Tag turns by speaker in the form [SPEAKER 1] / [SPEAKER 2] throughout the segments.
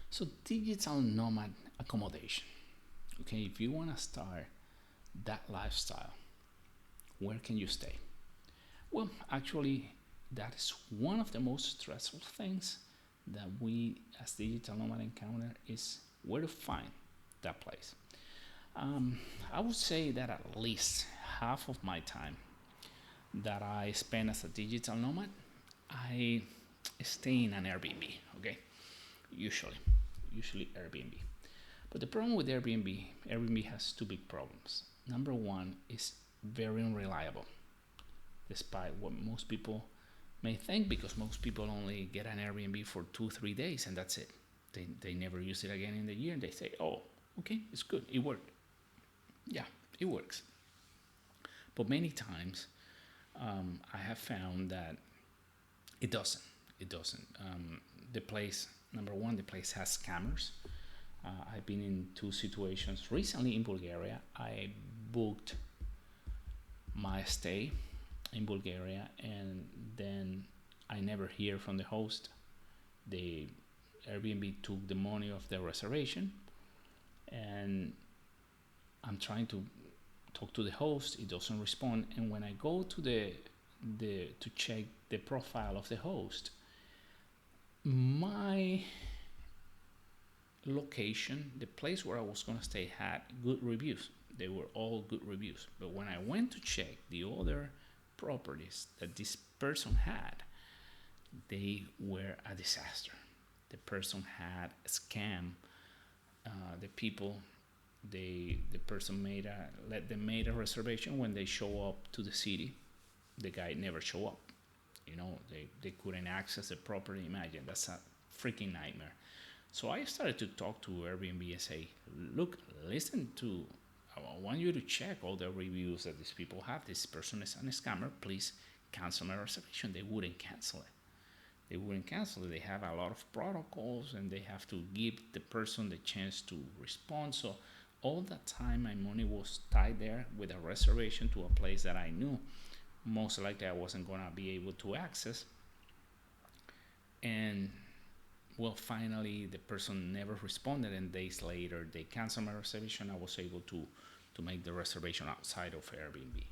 [SPEAKER 1] So digital nomad accommodation. Okay, if you want to start that lifestyle, where can you stay? Well, actually, that is one of the most stressful things that we as digital nomad encounter is where to find that place. Um, I would say that at least half of my time that I spend as a digital nomad, I stay in an Airbnb. Okay, usually, usually Airbnb. But the problem with Airbnb, Airbnb has two big problems. Number one is very unreliable, despite what most people may think, because most people only get an Airbnb for 2 3 days and that's it. They never use it again in the year and they say, oh, okay, it's good, it worked. Yeah, it works. But many times I have found that it doesn't. It doesn't. The place, number one, the place has scammers. I've been in two situations recently in Bulgaria. I booked my stay in Bulgaria, and then I never hear from the host. The Airbnb took the money of the reservation, and I'm trying to talk to the host. It doesn't respond, and when I go to the to check the profile of the host, my location, the place where I was gonna stay, had good reviews. They were all good reviews. But when I went to check the other properties that this person had, they were a disaster. The person had a scam. The people, the person made a let them made a reservation. When they show up to the city, the guy never show up. They couldn't access the property. Imagine, that's a freaking nightmare. So I started to talk to Airbnb and say, look, listen to, I want you to check all the reviews that these people have. This person is a scammer. Please cancel my reservation. They wouldn't cancel it. They wouldn't cancel it. They have a lot of protocols and they have to give the person the chance to respond. So all that time, my money was tied there with a reservation to a place that I knew most likely I wasn't going to be able to access. And well, finally, the person never responded, and days later, they canceled my reservation. I was able to make the reservation outside of Airbnb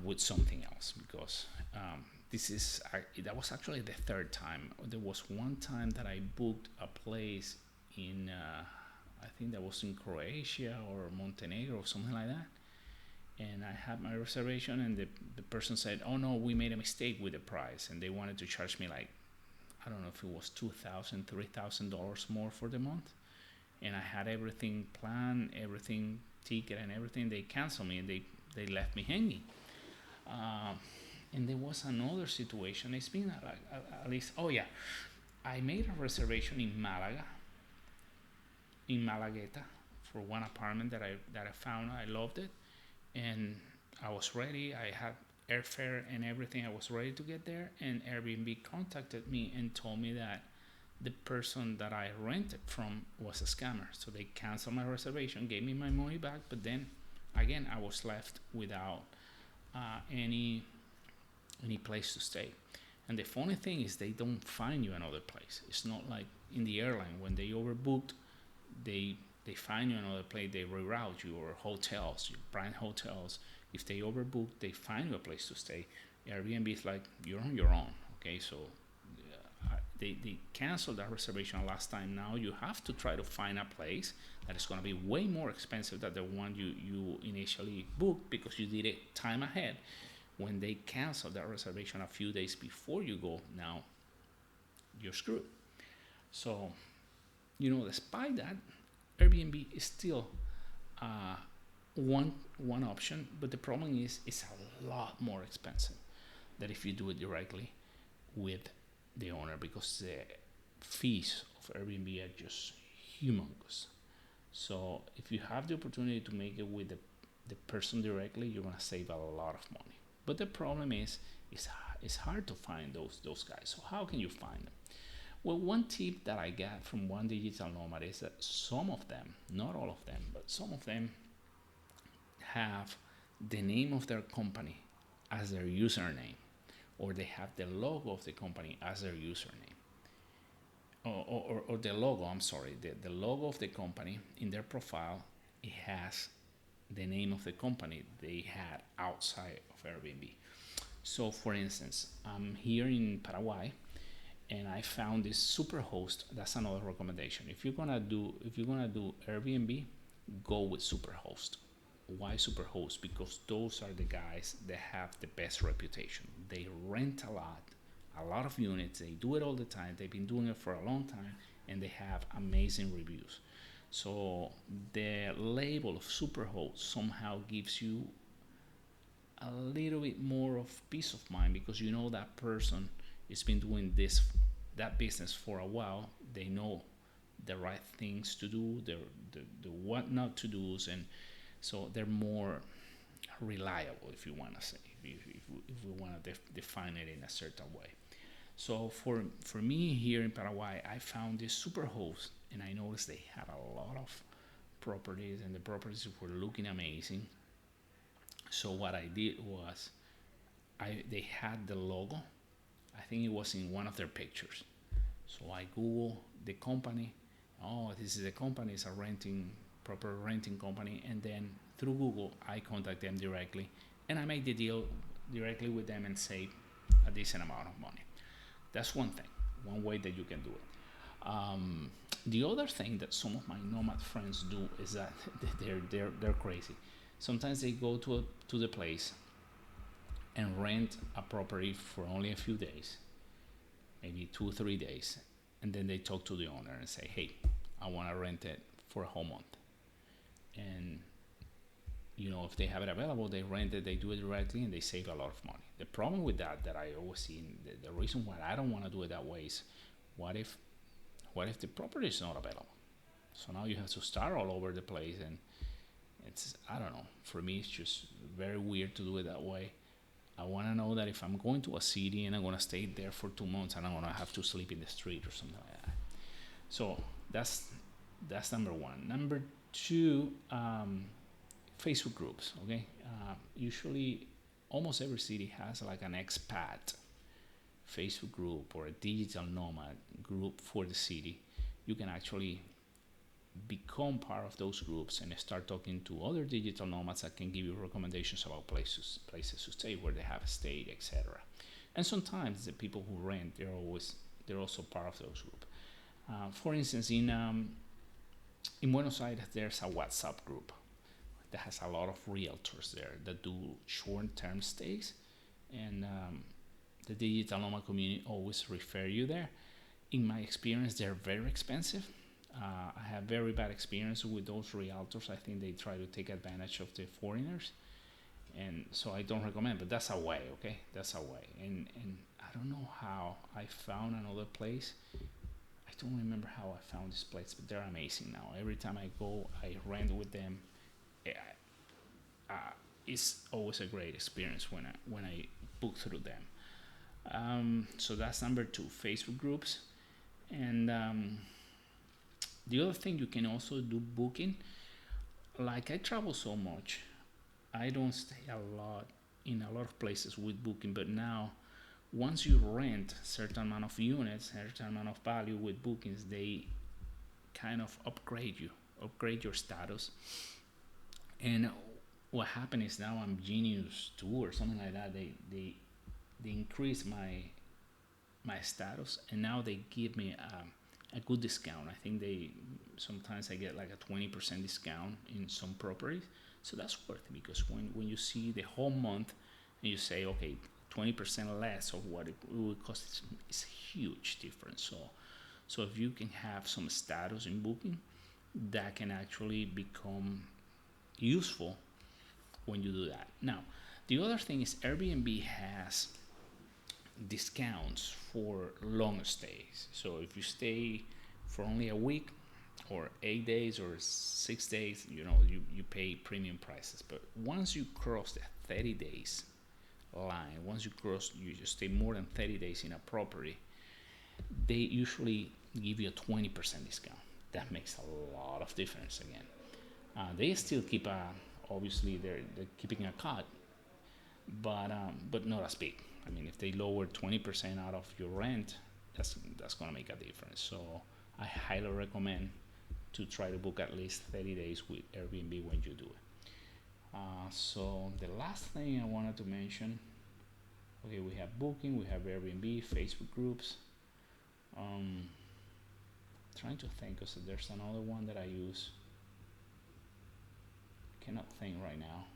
[SPEAKER 1] with something else because that was actually the third time. There was one time that I booked a place in I think that was in Croatia or Montenegro or something like that, and I had my reservation, and the person said, "Oh no, we made a mistake with the price," and they wanted to charge me like, I don't know if it was $2,000, $3,000 more for the month, and I had everything planned, everything ticket and everything. They canceled me and they left me hanging. Uh, and there was another situation. It's been at least, oh yeah, I made a reservation in Malagueta, for one apartment that I found. I loved it, and I was ready. I had airfare and everything. I was ready to get there, and Airbnb contacted me and told me that the person that I rented from was a scammer. So they canceled my reservation, gave me my money back, but then again I was left without any place to stay. And the funny thing is they don't find you another place. It's not like in the airline when they overbooked, they they find you another place, they reroute you, or hotels, your brand hotels. If they overbook, they find you a place to stay. Airbnb is like, you're on your own. Okay, so they canceled that reservation last time. Now you have to try to find a place that is going to be way more expensive than the one you initially booked because you did it time ahead. When they cancel that reservation a few days before you go, now you're screwed. So, despite that, Airbnb is still uh, one option, but the problem is it's a lot more expensive than if you do it directly with the owner, because the fees of Airbnb are just humongous. So if you have the opportunity to make it with the person directly, you're gonna save a lot of money. But the problem is it's hard to find those guys. So how can you find them? Well, one tip that I got from one digital nomad is that some of them, not all of them, but some of them have the name of their company as their username, or they have the logo of the company as their username, or or the logo, I'm sorry, the logo of the company in their profile, it has the name of the company they had outside of Airbnb. So for instance, I'm here in Paraguay and I found this Superhost. That's another recommendation. If you're gonna do Airbnb, go with Superhost. Why Superhost? Because those are the guys that have the best reputation. They rent a lot of units. They do it all the time. They've been doing it for a long time, and they have amazing reviews. So the label of Superhost somehow gives you a little bit more of peace of mind because you know that person has been doing that business for a while. They know the right things to do, the what not to do, and so they're more reliable, if you want to say, if we want to define it in a certain way. So for me here in Paraguay, I found this super host, and I noticed they had a lot of properties, and the properties were looking amazing. So what I did was, they had the logo. I think it was in one of their pictures. So I Google the company. Oh, this is a company. It's a proper renting company. And then through Google, I contact them directly, and I make the deal directly with them and save a decent amount of money. That's one thing, one way that you can do it. The other thing that some of my nomad friends do is that they're crazy. Sometimes they go to the place and rent a property for only a few days, maybe 2 or 3 days, and then they talk to the owner and say, "Hey, I want to rent it for a whole month." And if they have it available, they rent it, they do it directly, and they save a lot of money. The problem with that I always see, the reason why I don't want to do it that way is, what if the property is not available? So now you have to start all over the place, and I don't know. For me, it's just very weird to do it that way. I want to know that if I'm going to a city and I'm going to stay there for 2 months, and I'm going to have to sleep in the street or something like that. So that's number one. Number two, Facebook groups. Okay, usually almost every city has like an expat Facebook group or a digital nomad group for the city. You can actually become part of those groups and start talking to other digital nomads that can give you recommendations about places to stay, where they have stayed, etc. And sometimes the people who rent, they're also part of those groups. For instance, in Buenos Aires, there's a WhatsApp group that has a lot of realtors there that do short-term stays, and the digital nomad community always refer you there. In my experience, they're very expensive. I have very bad experience with those realtors. I think they try to take advantage of the foreigners, and so I don't recommend. But that's a way, okay? That's a way. And I don't know how I found another place. I don't remember how I found this place, but they're amazing now. Every time I go, I rent with them. It's always a great experience when I book through them. So that's number two, Facebook groups. And the other thing, you can also do booking. Like, I travel so much, I don't stay in a lot of places with booking. But now, once you rent certain amount of units, certain amount of value with bookings, they kind of upgrade your status. And what happened is, now I'm Genius 2 or something like that. They increase my status, and now they give me a good discount. I think sometimes I get like a 20% discount in some properties. So that's worth it, because when you see the whole month and you say, okay, 20% less of what it would cost, it's a huge difference. So if you can have some status in booking, that can actually become useful when you do that. Now, the other thing is, Airbnb has discounts for long stays. So if you stay for only a week or 8 days or 6 days, you pay premium prices. But once you cross the 30 days line, you just stay more than 30 days in a property, they usually give you a 20% discount. That makes a lot of difference again. They still keep obviously they're keeping a cut, but not as big. I mean, if they lower 20% out of your rent, that's gonna make a difference. So I highly recommend to try to book at least 30 days with Airbnb when you do it. So the last thing I wanted to mention, okay, we have Booking, we have Airbnb, Facebook groups. Um, Trying to think, because there's another one that I use. Cannot think right now.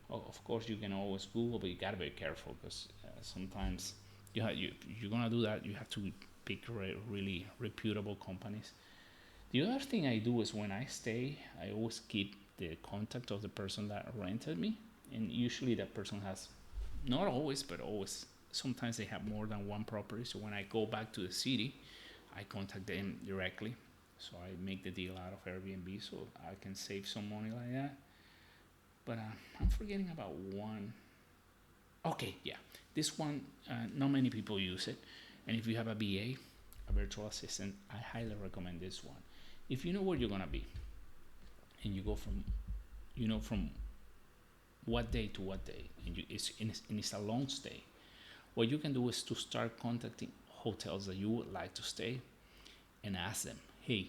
[SPEAKER 1] Oh, of course, you can always Google, but you gotta be careful because sometimes you're gonna do that. You have to pick really reputable companies. The other thing I do is when I stay, I always keep the contact of the person that rented me, and usually that person has, not always, but always. Sometimes they have more than one property. So when I go back to the city, I contact them directly. So I make the deal out of Airbnb, so I can save some money like that. But I'm forgetting about one. Okay, yeah, this one, not many people use it, and if you have a VA, a virtual assistant, I highly recommend this one. If you know where you're gonna be, and you go from, from what day to what day, and it's a long stay, what you can do is to start contacting hotels that you would like to stay, and ask them, hey,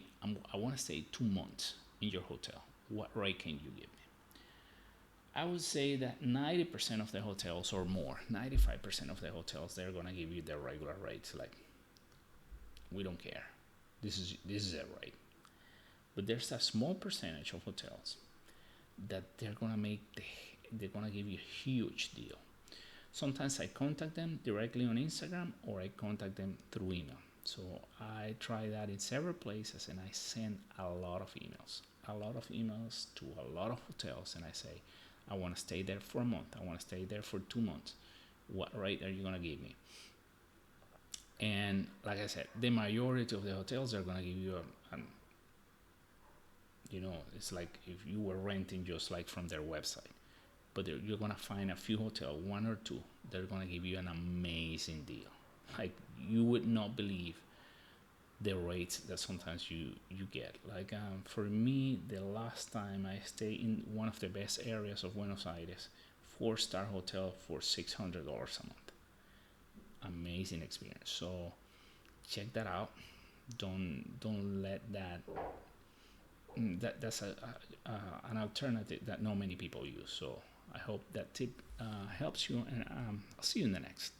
[SPEAKER 1] I want to stay 2 months in your hotel. What rate can you give me? I would say that 90% of the hotels or more, 95% of the hotels, they're gonna give you their regular rates. Like, we don't care. This is a rate. But there's a small percentage of hotels that they're gonna give you a huge deal. Sometimes I contact them directly on Instagram or I contact them through email. So I try that in several places and I send a lot of emails to a lot of hotels, and I say, I want to stay there for a month. I want to stay there for 2 months. What rate are you going to give me? And like I said, the majority of the hotels are going to give you it's like if you were renting just like from their website. But you're going to find a few hotels, one or two, they're going to give you an amazing deal. Like, you would not believe the rates that sometimes you get. Like, for me, the last time I stayed in one of the best areas of Buenos Aires, 4-star hotel for $600 a month. Amazing experience. So check that out. Don't let that's an alternative that not many people use. So I hope that tip helps you, and I'll see you in the next.